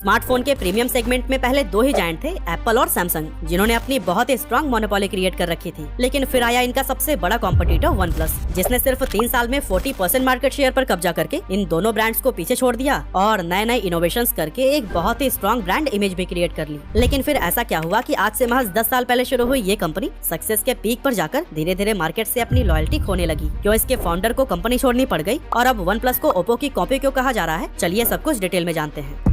Smartphone के premium segment में पहले दो ही जायंट थे, एप्पल और सैमसंग, जिन्होंने अपनी बहुत ही स्ट्रॉन्ग मोनोपोली क्रिएट कर रखी थी। लेकिन फिर आया इनका सबसे बड़ा कॉम्पिटिटर वन प्लस, जिसने सिर्फ 3 साल में 40% मार्केट शेयर पर कब्जा करके इन दोनों ब्रांड्स को पीछे छोड़ दिया और नए नए इनोवेशंस करके एक बहुत ही स्ट्रॉन्ग ब्रांड इमेज भी क्रिएट कर ली। लेकिन फिर ऐसा क्या हुआ कि आज से महज 10 साल पहले शुरू हुई ये कंपनी सक्सेस के पीक पर जाकर धीरे धीरे मार्केट से अपनी लॉयल्टी खोने लगी। क्यों इसके फाउंडर को कंपनी छोड़नी पड़ गई और अब वन प्लस को ओप्पो की कॉपी क्यों कहा जा रहा है, चलिए सब कुछ डिटेल में जानते हैं।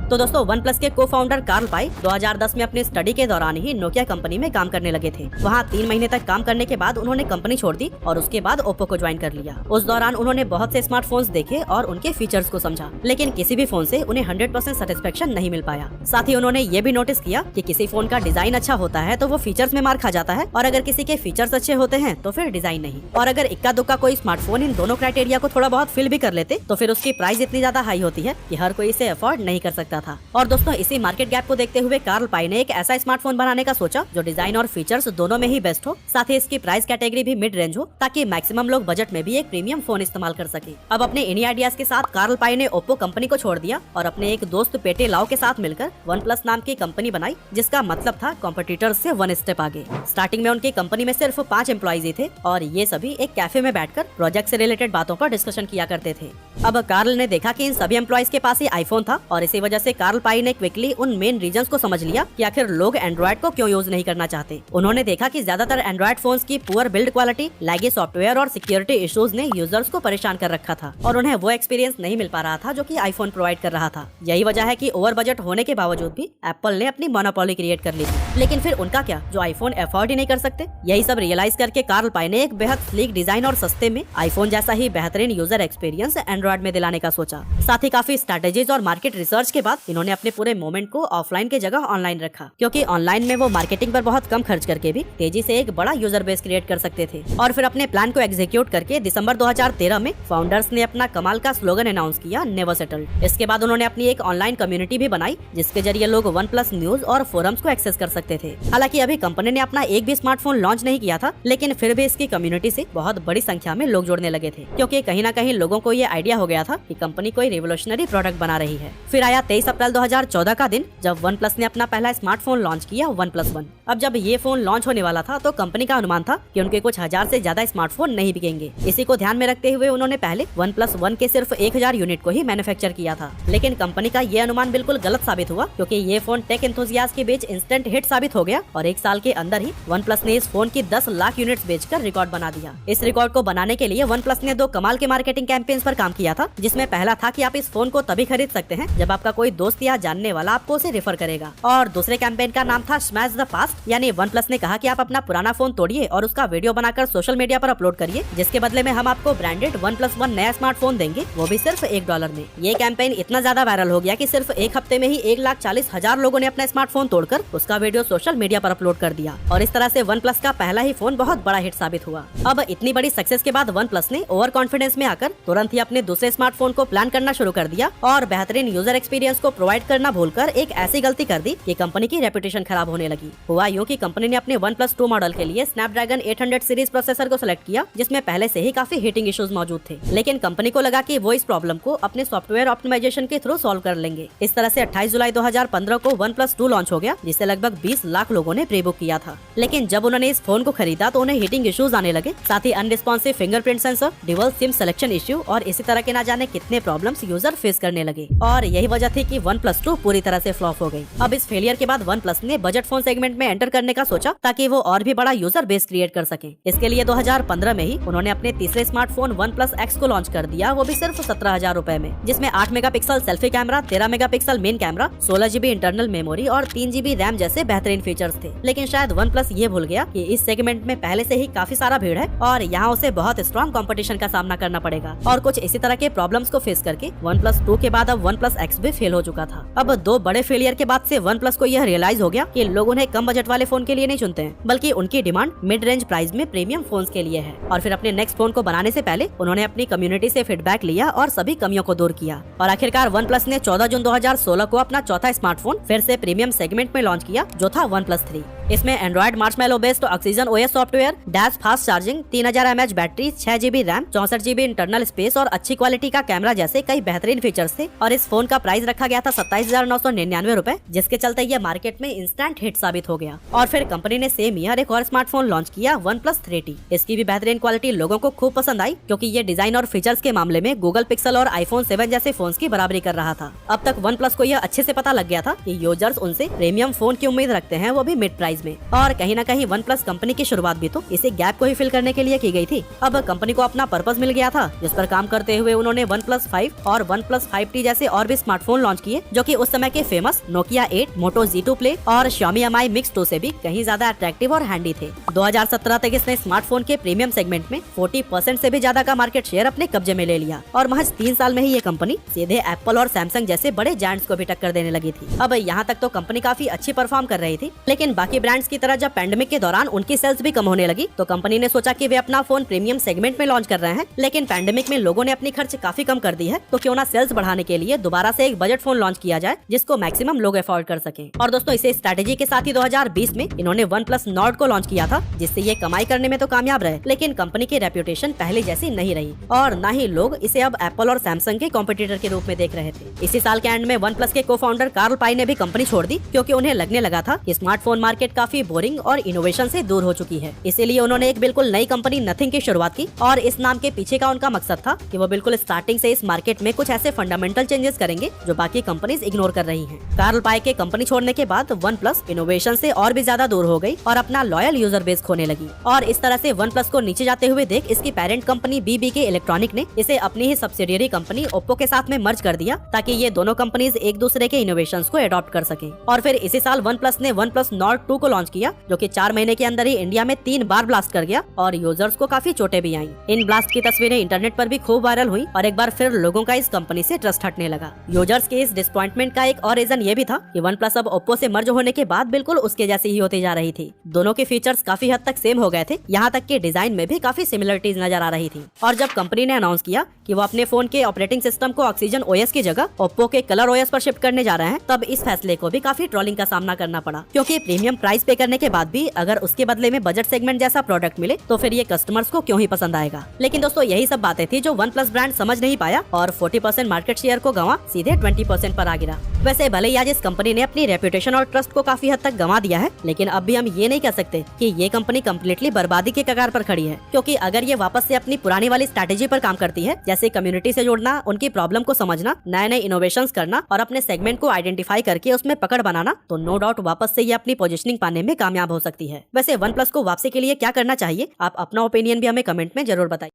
तो दोस्तों, वन प्लस के को फाउंडर कार्ल पाई 2010 में अपनी स्टडी के दौरान ही नोकिया कंपनी में काम करने लगे थे। वहाँ 3 महीने तक काम करने के बाद उन्होंने कंपनी छोड़ दी और उसके बाद ओप्पो को ज्वाइन कर लिया। उस दौरान उन्होंने बहुत से स्मार्टफोन्स देखे और उनके फीचर्स को समझा, लेकिन किसी भी फोन से उन्हें 100% सेटिस्फेक्शन नहीं मिल पाया। साथ ही उन्होंने ये भी नोटिस किया कि किसी फोन का डिजाइन अच्छा होता है तो वो फीचर्स में मार खा जाता है, और अगर किसी के फीचर्स अच्छे होते हैं तो फिर डिजाइन नहीं। और अगर इक्का दुक्का कोई स्मार्टफोन इन दोनों क्राइटेरिया को थोड़ा बहुत फिल भी कर लेते तो फिर उसकी प्राइस इतनी ज्यादा हाई होती है कि हर कोई इसे अफोर्ड नहीं कर सकता था। और दोस्तों, इसी मार्केट गैप को देखते हुए कार्ल पाई ने एक ऐसा स्मार्टफोन बनाने का सोचा जो डिजाइन और फीचर्स दोनों में ही बेस्ट हो, साथ ही इसकी प्राइस कैटेगरी भी मिड रेंज हो, ताकि मैक्सिमम लोग बजट में भी एक प्रीमियम फोन इस्तेमाल कर सके। अब अपने इन्हीं आइडियाज के साथ कार्ल पाई ने ओप्पो कंपनी को छोड़ दिया और अपने एक दोस्त पेटे लाओ के साथ मिलकर वन प्लस नाम की कंपनी बनाई, जिसका मतलब था कॉम्पिटिटर्स से 1 स्टेप आगे। स्टार्टिंग में उनकी कंपनी में सिर्फ 5 एम्प्लॉइज ही थे और ये सभी एक कैफे में बैठकर प्रोजेक्ट से रिलेटेड बातों पर डिस्कशन किया करते थे। अब कार्ल ने देखा कि इन सभी एम्प्लॉइज के पास ही आईफोन था और इसी वजह से कार्ल पाई ने क्विकली उन मेन रीजंस को समझ लिया कि आखिर लोग एंड्रॉइड को क्यों यूज नहीं करना चाहते। उन्होंने देखा कि ज्यादातर एंड्रॉइड फोन्स की पुअर बिल्ड क्वालिटी, लैगी सॉफ्टवेयर और सिक्योरिटी इश्यूज ने यूजर्स को परेशान कर रखा था और उन्हें वो एक्सपीरियंस नहीं मिल पा रहा था जो कि आईफोन प्रोवाइड कर रहा था। यही वजह है कि ओवर बजट होने के बावजूद भी एप्पल ने अपनी मोनोपोली क्रिएट कर ली थी। लेकिन फिर उनका क्या, जो आईफोन अफोर्ड ही नहीं कर सकते। यही सब रियलाइज करके कार्ल पाई ने एक बेहद स्लीक डिजाइन और सस्ते में आईफोन जैसा ही बेहतरीन यूजर एक्सपीरियंस एंड्रॉइड में दिलाने का सोचा। साथ ही काफी स्ट्रेटेजीज और मार्केट रिसर्च के बाद इन्होंने अपने पूरे मोमेंट को ऑफलाइन के जगह ऑनलाइन रखा, क्योंकि ऑनलाइन में वो मार्केटिंग पर बहुत कम खर्च करके भी तेजी से एक बड़ा यूजर बेस क्रिएट कर सकते थे। और फिर अपने प्लान को एग्जीक्यूट करके दिसंबर 2013 में फाउंडर्स ने अपना कमाल का स्लोगन अनाउंस किया, नेवर सेटल्ड। इसके बाद उन्होंने अपनी एक ऑनलाइन कम्युनिटी भी बनाई, जिसके जरिए लोग वन प्लस न्यूज और फोरम्स को एक्सेस कर सकते थे। हालांकि अभी कंपनी ने अपना एक भी स्मार्टफोन लॉन्च नहीं किया था, लेकिन फिर भी इसकी कम्युनिटी से बहुत बड़ी संख्या में लोग जुड़ने लगे थे, क्योंकि कहीं ना कहीं लोगों को ये आइडिया हो गया था कि कंपनी कोई रिवोल्यूशनरी प्रोडक्ट बना रही है। फिर आया 23 अप्रैल 2014 का दिन, जब वन प्लस ने अपना पहला स्मार्टफोन लॉन्च किया, वन प्लस वन। अब जब ये फोन लॉन्च होने वाला था तो कंपनी का अनुमान था कि उनके कुछ 1000 से ज्यादा स्मार्टफोन नहीं बिकेंगे। इसी को ध्यान में रखते हुए उन्होंने पहले वन प्लस वन के सिर्फ 1000 यूनिट को ही मैन्युफैक्चर किया था। लेकिन कंपनी का ये अनुमान बिल्कुल गलत साबित हुआ, क्योंकि ये फोन टेक एंथुसियास्ट के बीच इंस्टेंट हिट साबित हो गया और 1 साल के अंदर ही वन प्लस ने इस फोन की 10 लाख यूनिट्स बेचकर रिकॉर्ड बना दिया। इस रिकॉर्ड को बनाने के लिए वन प्लस ने 2 कमाल के मार्केटिंग कैंपेन्स पर काम किया था, जिसमें पहला था कि आप इस फोन को तभी खरीद सकते हैं जब आपका कोई दोस्त या जानने वाला आपको उसे रेफर करेगा, और दूसरे कैंपेन का नाम था स्मैश द पास्ट, यानी वन प्लस ने कहा कि आप अपना पुराना फोन तोड़िए और उसका वीडियो बनाकर सोशल मीडिया पर अपलोड करिए, जिसके बदले में हम आपको ब्रांडेड वन प्लस वन नया स्मार्टफोन देंगे, वो भी सिर्फ $1 में। ये कैंपेन इतना ज्यादा वायरल हो गया कि सिर्फ 1 हफ्ते में ही 1,40,000 लोगों ने अपना स्मार्टफोन तोड़कर उसका वीडियो सोशल मीडिया पर अपलोड कर दिया, और इस तरह से वन प्लस का पहला ही फोन बहुत बड़ा हिट साबित हुआ। अब इतनी बड़ी सक्सेस के बाद वन प्लस ने ओवर कॉन्फिडेंस में आकर तुरंत ही अपने दूसरे स्मार्टफोन को प्लान करना शुरू कर दिया और बेहतरीन यूजर एक्सपीरियंस को प्रोवाइड करना भूलकर एक ऐसी गलती कर दी कि कंपनी की रेपुटेशन खराब होने लगी। हुआ यूं कि कंपनी ने अपने वन प्लस 2 मॉडल के लिए स्नैपड्रैगन 800 सीरीज प्रोसेसर को सिलेक्ट किया, जिसमें पहले से ही काफी हीटिंग इश्यूज मौजूद थे। लेकिन कंपनी को लगा कि वो इस प्रॉब्लम को अपने सॉफ्टवेयर ऑप्टिमाइजेशन के थ्रू सॉल्व कर लेंगे। इस तरह से 28 जुलाई 2015 को वन प्लस 2 लॉन्च हो गया, जिसे लगभग 20 लाख लोगों ने प्री बुक किया था। लेकिन जब उन्होंने इस फोन को खरीदा तो उन्हें हीटिंग इश्यूज आने लगे, साथ ही unresponsive fingerprint sensor, dual SIM selection issue और इसी तरह के ना जाने कितने प्रॉब्लम्स यूजर फेस करने लगे, और यही वजह थी कि वन प्लस 2 पूरी तरह से फ्लॉप हो गई। अब इस फेलियर के बाद वन प्लस ने बजट फोन सेगमेंट में एंटर करने का सोचा, ताकि वो और भी बड़ा यूजर बेस क्रिएट कर सके। इसके लिए 2015 में ही उन्होंने अपने तीसरे स्मार्टफोन वन प्लस एक्स को लॉन्च कर दिया, वो भी सिर्फ 17,000 रुपए में, जिसमें 8 megapixel selfie camera, 13 megapixel main camera, 16 GB internal memory और 3 GB रैम जैसे बेहतरीन फीचर्स थे। लेकिन शायद वन प्लस ये भूल गया कि इस सेगमेंट में पहले से ही काफी सारा भीड़ है और यहाँ उसे बहुत स्ट्रॉन्ग कंपटीशन का सामना करना पड़ेगा, और कुछ इसी तरह के प्रॉब्लम्स को फेस करके वन प्लस 2 के बाद अब वन प्लस एक्स भी फेल हो चुका था। अब 2 बड़े फेलियर के बाद से वन प्लस को यह रियलाइज हो गया कि लोग उन्हें कम बजट वाले फोन के लिए नहीं चुनते हैं, बल्कि उनकी डिमांड मिड रेंज प्राइस में प्रीमियम फोन्स के लिए है। और फिर अपने नेक्स्ट फोन को बनाने से पहले उन्होंने अपनी कम्युनिटी से फीडबैक लिया और सभी कमियों को दूर किया, और आखिरकार वन प्लस ने 14 जून 2016 को अपना चौथा स्मार्टफोन फिर से प्रीमियम सेगमेंट में लॉन्च किया, जो था वन प्लस 3। इसमें Android Marshmallow based oxygen OS software, dash fast charging, 3000 mAh battery, 6 GB RAM, 64 GB internal space और अच्छी क्वालिटी का कैमरा जैसे कई बेहतरीन फीचर्स थे। और इस फोन का प्राइस रखा गया था 27,999 रूपए, जिसके चलते ये मार्केट में इंस्टेंट हिट साबित हो गया। और फिर कंपनी ने सेम ईयर एक और स्मार्टफोन लॉन्च किया, OnePlus 3T। इसकी भी बेहतरीन क्वालिटी लोगों को खूब पसंद आई, क्योंकि ये डिजाइन और फीचर्स के मामले में गूगल पिक्सल और iPhone 7 जैसे फोन्स की बराबरी कर रहा था। अब तक OnePlus को यह अच्छे से पता लग गया था कि यूजर्स उनसे प्रीमियम फोन की उम्मीद रखते हैं, वो भी मिड प्राइस में। और कहीं न कहीं OnePlus कंपनी की शुरुआत भी तो इसी गैप को ही फिल करने के लिए की गई थी। अब कंपनी को अपना पर्पस मिल गया था, जिस पर काम करते हुए उन्होंने OnePlus 5 और OnePlus 5T जैसे और भी स्मार्टफोन लॉन्च किए, जो कि उस समय के famous Nokia 8, Moto Z2 Play और Xiaomi Mi Mix 2 से भी कहीं ज्यादा अट्रैक्टिव और हैंडी थे। 2017 तक इसने स्मार्टफोन के प्रीमियम सेगमेंट में 40% से भी ज्यादा का मार्केट शेयर अपने कब्जे में ले लिया और महज 3 साल में ही ये कंपनी सीधे एप्पल और सैमसंग जैसे बड़े जायंट्स को भी टक्कर देने लगी थी। अब यहाँ तक तो कंपनी काफी अच्छी परफॉर्म कर रही थी, लेकिन बाकी ब्रांड्स की तरह जब पैंडेमिक के दौरान उनकी सेल्स भी कम होने लगी, तो कंपनी ने सोचा कि वे अपना फोन प्रीमियम सेगमेंट में लॉन्च कर रहे हैं, लेकिन पैंडेमिक में लोगों ने अपनी खर्च काफी कम कर दी है, तो क्यों ना सेल्स बढ़ाने के लिए दोबारा से एक बजट फोन लॉन्च किया जाए, जिसको मैक्सिमम लोग अफोर्ड कर सकें। और दोस्तों, इसे स्ट्रेटेजी के साथ ही 2020 में इन्होंने OnePlus Nord को लॉन्च किया था, जिससे ये कमाई करने में तो कामयाब रहे, लेकिन कंपनी की रेप्यूटेशन पहले जैसी नहीं रही और न ही लोग इसे अब एप्पल और सैमसंग के कॉम्पिटिटर के रूप में देख रहे थे। इसी साल के एंड में OnePlus के को फाउंडर कार्ल पाई ने भी कंपनी छोड़ दी, क्योंकि उन्हें लगने लगा था कि स्मार्टफोन मार्केट काफी बोरिंग और इनोवेशन से दूर हो चुकी है। इसीलिए उन्होंने एक बिल्कुल नई कंपनी नथिंग की शुरुआत की और इस नाम के पीछे का उनका मकसद था कि वो बिल्कुल स्टार्टिंग से इस मार्केट में कुछ ऐसे फंडामेंटल चेंजेस करेंगे जो बाकी कंपनीज इग्नोर कर रही हैं। कार्ल पाई के कंपनी छोड़ने के बाद OnePlus इनोवेशन से और भी ज्यादा दूर हो गई और अपना लॉयल यूजर बेस खोने लगी। और इस तरह से OnePlus को नीचे जाते हुए देख इसकी पेरेंट कंपनी BBK इलेक्ट्रॉनिक ने इसे अपनी ही सब्सिडियरी कंपनी Oppo के साथ में मर्ज कर दिया, ताकि ये दोनों कंपनीज एक दूसरे के इनोवेशंस को अडॉप्ट कर सकें। और फिर इसी साल OnePlus ने OnePlus Nord 2 को लॉन्च किया, जो कि 4 महीने के अंदर ही इंडिया में 3 बार ब्लास्ट कर गया और यूजर्स को काफी चोटें भी आईं। इन ब्लास्ट की तस्वीरें इंटरनेट पर भी खूब वायरल हुई और एक बार फिर लोगों का इस कंपनी से ट्रस्ट हटने लगा। यूजर्स के इस डिसअपॉइंटमेंट का एक और रीजन ये भी था कि OnePlus अब Oppo से मर्ज होने के बाद बिल्कुल उसके जैसी ही होती जा रही थी। दोनों के फीचर्स काफी हद तक सेम हो गए थे, यहाँ तक कि डिजाइन में भी काफी सिमिलरिटीज नजर आ रही थी। और जब कंपनी ने अनाउंस किया कि वो अपने फोन के ऑपरेटिंग सिस्टम को ऑक्सीजन OS की जगह Oppo के कलर OS पर शिफ्ट करने जा रहे हैं, तब इस फैसले को भी काफी ट्रोलिंग का सामना करना पड़ा, क्योंकि प्रीमियम प्राइस पे करने के बाद भी अगर उसके बदले में बजट सेगमेंट जैसा प्रोडक्ट मिले तो फिर ये कस्टमर्स को क्यों ही पसंद आएगा। लेकिन दोस्तों, यही सब बातें थी जो OnePlus ब्रांड समझ नहीं पाया और 40% मार्केट शेयर को गंवा सीधे 20% पर आ गिरा। वैसे भले ही आज इस कंपनी ने अपनी रेपुटेशन और ट्रस्ट को काफी हद तक गंवा दिया है, लेकिन अब भी हम ये नहीं कह सकते कि ये कंपनी कम्प्लीटली बर्बादी के कगार पर खड़ी है, क्योंकि अगर ये वापस से अपनी पुरानी वाली स्ट्रैटेजी पर काम करती है, जैसे कम्युनिटी से जुड़ना, उनकी प्रॉब्लम को समझना, नए नए इनोवेशंस करना और अपने सेगमेंट को आइडेंटिफाई करके उसमें पकड़ बनाना, तो नो डाउट वापस से ये अपनी पोजीशनिंग पाने में कामयाब हो सकती है। वैसे OnePlus को वापसी के लिए क्या करना चाहिए, आप अपना ओपिनियन भी हमें कमेंट में जरूर बताइए।